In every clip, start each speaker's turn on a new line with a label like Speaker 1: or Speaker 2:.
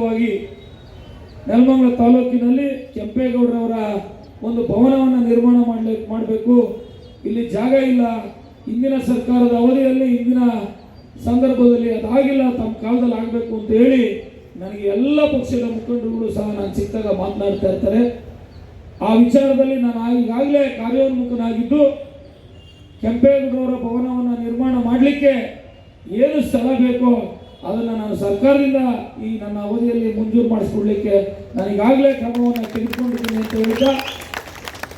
Speaker 1: ಪ್ರಾರಂಭಿಕವಾಗಿ ನೆಲಮಂಗಲ ತಾಲೂಕಿನಲ್ಲಿ ಕೆಂಪೇಗೌಡರವರ ಒಂದು ಭವನವನ್ನು ನಿರ್ಮಾಣ ಮಾಡಬೇಕು, ಇಲ್ಲಿ ಜಾಗ ಇಲ್ಲ, ಹಿಂದಿನ ಸರ್ಕಾರದ ಅವಧಿಯಲ್ಲಿ ಹಿಂದಿನ ಸಂದರ್ಭದಲ್ಲಿ ಅದಾಗಿಲ್ಲ, ತಮ್ಮ ಕಾಲದಲ್ಲಿ ಆಗಬೇಕು ಅಂತ ಹೇಳಿ ನನಗೆ ಎಲ್ಲ ಪಕ್ಷದ ಮುಖಂಡರುಗಳು ಸಹ ನಾನು ಸಿಕ್ಕಾಗ ಮಾತನಾಡ್ತಾ ಇರ್ತಾರೆ. ಆ ವಿಚಾರದಲ್ಲಿ ನಾನು ಈಗಾಗಲೇ ಕಾರ್ಯೋನ್ಮುಖನಾಗಿದ್ದು ಕೆಂಪೇಗೌಡರವರ ಭವನವನ್ನು ನಿರ್ಮಾಣ ಮಾಡಲಿಕ್ಕೆ ಏನು ಸ್ಥಳ ಬೇಕೋ ಅದನ್ನು ನಾನು ಸರ್ಕಾರದಿಂದ ಈ ನನ್ನ ಅವಧಿಯಲ್ಲಿ ಮಂಜೂರು ಮಾಡಿಸ್ಕೊಡ್ಲಿಕ್ಕೆ ನಾನು ಈಗಾಗಲೇ ಕ್ರಮವನ್ನು ತೆಗೆದುಕೊಂಡಿದ್ದೀನಿ ಅಂತ ಹೇಳ್ತಾ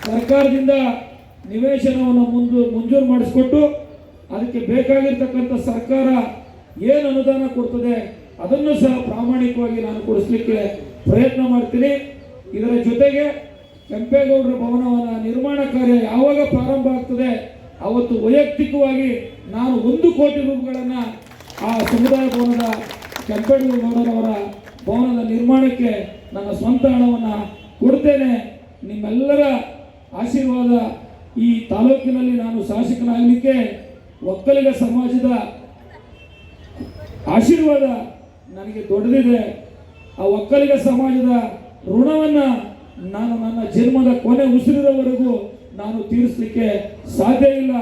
Speaker 1: ಸರ್ಕಾರದಿಂದ ನಿವೇಶನವನ್ನು ಮಂಜೂರು ಮಾಡಿಸ್ಕೊಟ್ಟು ಅದಕ್ಕೆ ಬೇಕಾಗಿರ್ತಕ್ಕಂಥ ಸರ್ಕಾರ ಏನು ಅನುದಾನ ಕೊಡ್ತದೆ ಅದನ್ನು ಸಹ ಪ್ರಾಮಾಣಿಕವಾಗಿ ನಾನು ಕೊಡಿಸ್ಲಿಕ್ಕೆ ಪ್ರಯತ್ನ ಮಾಡ್ತೀನಿ. ಇದರ ಜೊತೆಗೆ ಕೆಂಪೇಗೌಡರ ಭವನವನ್ನು ನಿರ್ಮಾಣ ಕಾರ್ಯ ಯಾವಾಗ ಪ್ರಾರಂಭ ಆಗ್ತದೆ ಅವತ್ತು ವೈಯಕ್ತಿಕವಾಗಿ ನಾನು 1 ಕೋಟಿ ರೂಪಾಯಿಗಳನ್ನು ಆ ಸಮುದಾಯ ಭವನದ ಕೆಂಪೇಗೌಡರವರ ಭವನದ ನಿರ್ಮಾಣಕ್ಕೆ ನನ್ನ ಸ್ವಂತ ಹಣವನ್ನು ಕೊಡ್ತೇನೆ. ನಿಮ್ಮೆಲ್ಲರ ಆಶೀರ್ವಾದ ಈ ತಾಲೂಕಿನಲ್ಲಿ ನಾನು ಶಾಸಕನಾಗಲಿಕ್ಕೆ ಒಕ್ಕಲಿಗ ಸಮಾಜದ ಆಶೀರ್ವಾದ ನನಗೆ ದೊಡ್ಡದಿದೆ. ಆ ಒಕ್ಕಲಿಗ ಸಮಾಜದ ಋಣವನ್ನು ನಾನು ನನ್ನ ಜನ್ಮದ ಕೊನೆ ಉಸಿರಿನವರೆಗೂ ನಾನು ತೀರಿಸಲಿಕ್ಕೆ ಸಾಧ್ಯ ಇಲ್ಲ.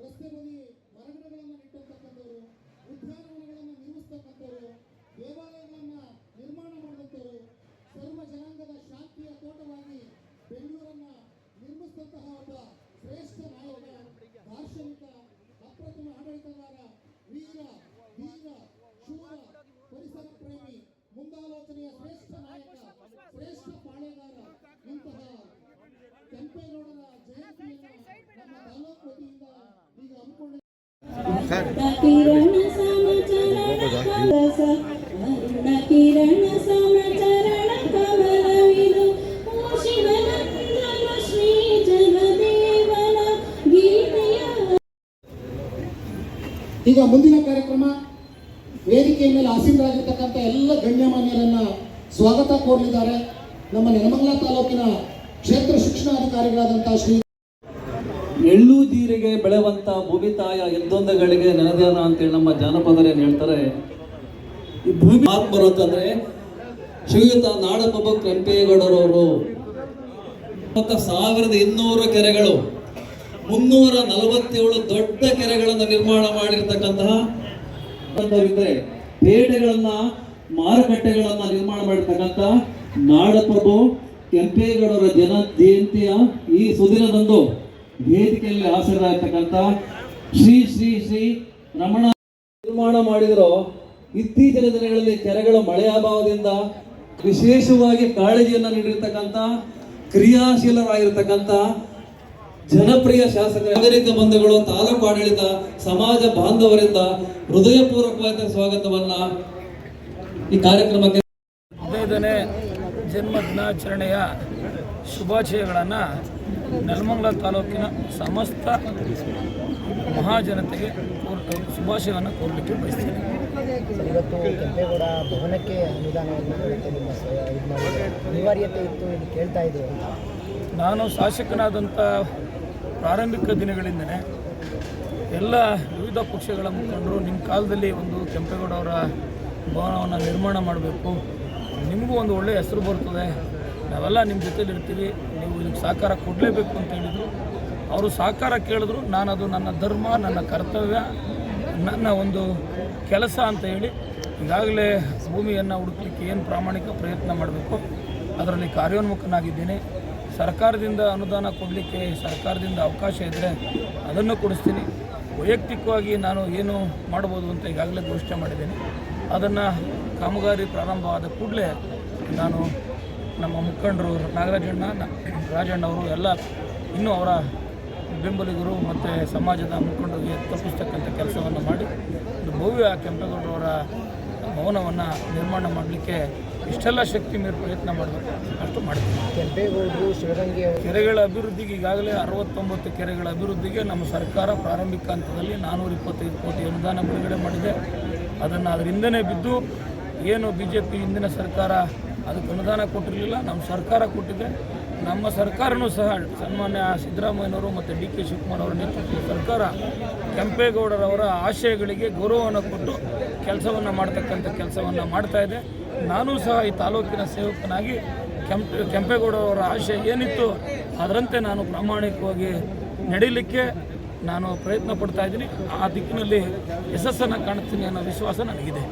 Speaker 2: ರಸ್ತೆ ಬದಿ ಮರಗಿಡಗಳನ್ನು ನೆಟ್ಟಂತಕ್ಕಂಥವ್ರು, ಉದ್ಯಾನವನಗಳನ್ನು ನಿರ್ಮಿಸ್ತಕ್ಕಂಥವ್ರು, ದೇವಾಲಯಗಳನ್ನ ನಿರ್ಮಾಣ ಮಾಡಿದಂಥವ್ರು, ಸರ್ವ ಜನಾಂಗದ ಶಾಂತಿಯ ತೋಟವಾಗಿ ಬೆಂಗಳೂರನ್ನ ನಿರ್ಮಿಸಿದಂತಹ ಒಬ್ಬ ಶ್ರೇಷ್ಠ ನಾಯಕ, ದಾರ್ಶನಿಕ, ಅಪ್ರತಿಮ ಆಡಳಿತಗಾರ, ವೀರ ಧೀರ ಶೂರ, ಪರಿಸರ ಪ್ರೇಮಿ, ಮುಂದಾಲೋಚನೆಯ ಶ್ರೇಷ್ಠ ನಾಯಕ, ಶ್ರೇಷ್ಠ ಪಾಳೆಗಾರ, ಇಂತಹ ಕೆಂಪೇಗೌಡರ ಜಯಂತಿಯನ್ನು ನಮ್ಮ ತಾಲೂಕು ವತಿಯಿಂದ ಈಗ ಹಮ್ಮಿಕೊಂಡಿದ್ದೇವೆ. ಈಗ ಮುಂದಿನ ಕಾರ್ಯಕ್ರಮ ವೇದಿಕೆಯ ಮೇಲೆ ಆಸೀನರಾಗಿರ್ತಕ್ಕಂಥ ಎಲ್ಲ ಗಣ್ಯಮಾನ್ಯರನ್ನ ಸ್ವಾಗತ ಕೋರಲಿದ್ದಾರೆ. ನಮ್ಮ ನೆಲಮಂಗಲ ತಾಲೂಕಿನ ಕ್ಷೇತ್ರ ಶಿಕ್ಷಣಾಧಿಕಾರಿಗಳಾದಂತಹ ಶ್ರೀ
Speaker 3: ಎಳ್ಳು ಜೀರಿಗೆ ಬೆಳೆವಂತ ಭೂಮಿ ತಾಯ ಎದ್ದೊಂದಗಳಿಗೆ ನೆನೆದಾನ ಅಂತೇಳಿ ನಮ್ಮ ಜಾನಪದರೇನು ಹೇಳ್ತಾರೆ. ಈ ಭೂಮಿ ಆತ್ಮರು ಅಂತಂದ್ರೆ ಶ್ರೀಯುತ ನಾಡಪ್ರಭು ಕೆಂಪೇಗೌಡರವರು 1200 ಕೆರೆಗಳು, 347 ದೊಡ್ಡ ಕೆರೆಗಳನ್ನು ನಿರ್ಮಾಣ ಮಾಡಿರ್ತಕ್ಕಂತಹ ಪೇಟೆಗಳನ್ನ, ಮಾರುಕಟ್ಟೆಗಳನ್ನ ನಿರ್ಮಾಣ ಮಾಡಿರ್ತಕ್ಕಂಥ ನಾಡಪ್ರಭು ಕೆಂಪೇಗೌಡರ ಜಯಂತಿಯ ಈ ಸುದಿನದಂದು ವೇದಿಕೆಯಲ್ಲಿ ಹಾಸರಾಗಿರ್ತಕ್ಕಂಥ ಶ್ರೀ ಶ್ರೀ ಶ್ರೀ ರಮಣ ನಿರ್ಮಾಣ ಮಾಡಿದ್ರು. ಇತ್ತೀಚಿನ ದಿನಗಳಲ್ಲಿ ಕೆರೆಗಳು ಮಳೆ ಅಭಾವದಿಂದ ವಿಶೇಷವಾಗಿ ಕಾಳಜಿಯನ್ನು ನೀಡಿರ್ತಕ್ಕಂಥ ಕ್ರಿಯಾಶೀಲರಾಗಿರ್ತಕ್ಕಂಥ ಜನಪ್ರಿಯ ಶಾಸಕ ನಾಗರಿಕ ಬಂಧುಗಳು, ತಾಲೂಕು ಆಡಳಿತ, ಸಮಾಜ ಬಾಂಧವರಿಂದ ಹೃದಯಪೂರ್ವಕವಾದ ಸ್ವಾಗತವನ್ನ ಈ ಕಾರ್ಯಕ್ರಮಕ್ಕೆ
Speaker 1: 15ನೇ ಜನ್ಮ ದಿನಾಚರಣೆಯ ಶುಭಾಶಯಗಳನ್ನು ನೆಲಮಂಗಲ ತಾಲೂಕಿನ ಸಮಸ್ತ ಮಹಾಜನತೆಗೆ ಶುಭಾಶಯವನ್ನು ಕೋರಲಿಕ್ಕೆ ಬಯಸ್ತೇನೆ.
Speaker 4: ಇವತ್ತು ಕೆಂಪೇಗೌಡ ಭವನಕ್ಕೆ ಅನುದಾನವನ್ನು ಕೊಡುತ್ತೆ ನಿಮ್ಮ ಇದು ಮಾಡಿ ಅನಿವಾರ್ಯತೆ ಇತ್ತು ಇಲ್ಲಿ ಕೇಳ್ತಾ ಇದ್ರು ಅಂತ.
Speaker 1: ನಾನು ಶಾಸಕನಾದಂಥ ಪ್ರಾರಂಭಿಕ ದಿನಗಳಿಂದಲೇ ಎಲ್ಲ ವಿವಿಧ ಪಕ್ಷಗಳ ಮುಖಂಡರು ನಿಮ್ಮ ಕಾಲದಲ್ಲಿ ಒಂದು ಕೆಂಪೇಗೌಡ ಅವರ ಭವನವನ್ನು ನಿರ್ಮಾಣ ಮಾಡಬೇಕು, ನಿಮಗೂ ಒಂದು ಒಳ್ಳೆಯ ಹೆಸರು ಬರ್ತದೆ, ನಾವೆಲ್ಲ ನಿಮ್ಮ ಜೊತೆಲಿ ಇರ್ತೀವಿ, ನೀವು ಇದಕ್ಕೆ ಸಹಕಾರ ಕೊಡಲೇಬೇಕು ಅಂತ ಹೇಳಿದರು. ಅವರು ಸಹಕಾರ ಕೇಳಿದ್ರು, ನಾನು ಅದು ನನ್ನ ಧರ್ಮ, ನನ್ನ ಕರ್ತವ್ಯ, ನನ್ನ ಒಂದು ಕೆಲಸ ಅಂತ ಹೇಳಿ ಈಗಾಗಲೇ ಭೂಮಿಯನ್ನು ಹುಡುಕಲಿಕ್ಕೆ ಏನು ಪ್ರಾಮಾಣಿಕ ಪ್ರಯತ್ನ ಮಾಡಬೇಕು ಅದರಲ್ಲಿ ಕಾರ್ಯೋನ್ಮುಖನಾಗಿದ್ದೀನಿ. ಸರ್ಕಾರದಿಂದ ಅನುದಾನ ಕೊಡಲಿಕ್ಕೆ ಸರ್ಕಾರದಿಂದ ಅವಕಾಶ ಇದ್ದರೆ ಅದನ್ನು ಕೊಡಿಸ್ತೀನಿ. ವೈಯಕ್ತಿಕವಾಗಿ ನಾನು ಏನು ಮಾಡ್ಬೋದು ಅಂತ ಈಗಾಗಲೇ ಘೋಷಣೆ ಮಾಡಿದ್ದೀನಿ. ಅದನ್ನು ಕಾಮಗಾರಿ ಪ್ರಾರಂಭವಾದ ಕೂಡಲೇ ನಾನು ನಮ್ಮ ಮುಖಂಡರು ನಾಗರಾಜಣ್ಣ, ರಾಜಣ್ಣವರು ಎಲ್ಲ ಇನ್ನೂ ಅವರ ಬೆಂಬಲಿಗರು ಮತ್ತು ಸಮಾಜದ ಮುಖಂಡರಿಗೆ ತಪ್ಪಿಸ್ತಕ್ಕಂಥ ಕೆಲಸವನ್ನು ಮಾಡಿ ಒಂದು ಭವ್ಯ ಕೆಂಪೇಗೌಡರವರ ಭವನವನ್ನು ನಿರ್ಮಾಣ ಮಾಡಲಿಕ್ಕೆ ಇಷ್ಟೆಲ್ಲ ಶಕ್ತಿ ಮೀರಿ ಪ್ರಯತ್ನ ಮಾಡಬೇಕು, ಅಷ್ಟು ಮಾಡ್ತೀವಿ.
Speaker 4: ಕೆಂಪೇಗೌಡರು ಶಿವಗಂಗೆ
Speaker 1: ಕೆರೆಗಳ ಅಭಿವೃದ್ಧಿಗೆ ಈಗಾಗಲೇ 69 ಕೆರೆಗಳ ಅಭಿವೃದ್ಧಿಗೆ ನಮ್ಮ ಸರ್ಕಾರ ಪ್ರಾರಂಭಿಕ ಹಂತದಲ್ಲಿ 425 ಕೋಟಿ ಅನುದಾನ ಬಿಡುಗಡೆ ಮಾಡಿದೆ. ಅದನ್ನು ಅದರಿಂದನೇ ಬಿದ್ದು ಏನು BJP ಹಿಂದಿನ ಸರ್ಕಾರ ಅದಕ್ಕೆ ಅನುದಾನ ಕೊಟ್ಟಿರಲಿಲ್ಲ, ನಮ್ಮ ಸರ್ಕಾರ ಕೊಟ್ಟಿದೆ. ನಮ್ಮ ಸರ್ಕಾರನೂ ಸಹ ಸನ್ಮಾನ್ಯ ಸಿದ್ದರಾಮಯ್ಯನವರು ಮತ್ತು DK ಶಿವಕುಮಾರ್ ಅವರ ನೇತೃತ್ವದ ಸರ್ಕಾರ ಕೆಂಪೇಗೌಡರವರ ಆಶಯಗಳಿಗೆ ಗೌರವವನ್ನು ಕೊಟ್ಟು ಕೆಲಸವನ್ನು ಮಾಡ್ತಕ್ಕಂಥ ಕೆಲಸವನ್ನು ಮಾಡ್ತಾ ಇದೆ. ನಾನೂ ಸಹ ಈ ತಾಲೂಕಿನ ಸೇವಕನಾಗಿ ಕೆಂಪೇಗೌಡರವರ ಆಶಯ ಏನಿತ್ತು ಅದರಂತೆ ನಾನು ಪ್ರಾಮಾಣಿಕವಾಗಿ ನಡೀಲಿಕ್ಕೆ ನಾನು ಪ್ರಯತ್ನ ಪಡ್ತಾ ಇದ್ದೀನಿ. ಆ ದಿಕ್ಕಿನಲ್ಲಿ ಯಶಸ್ಸನ್ನು ಕಾಣ್ತೀನಿ ಅನ್ನೋ ವಿಶ್ವಾಸ ನನಗಿದೆ.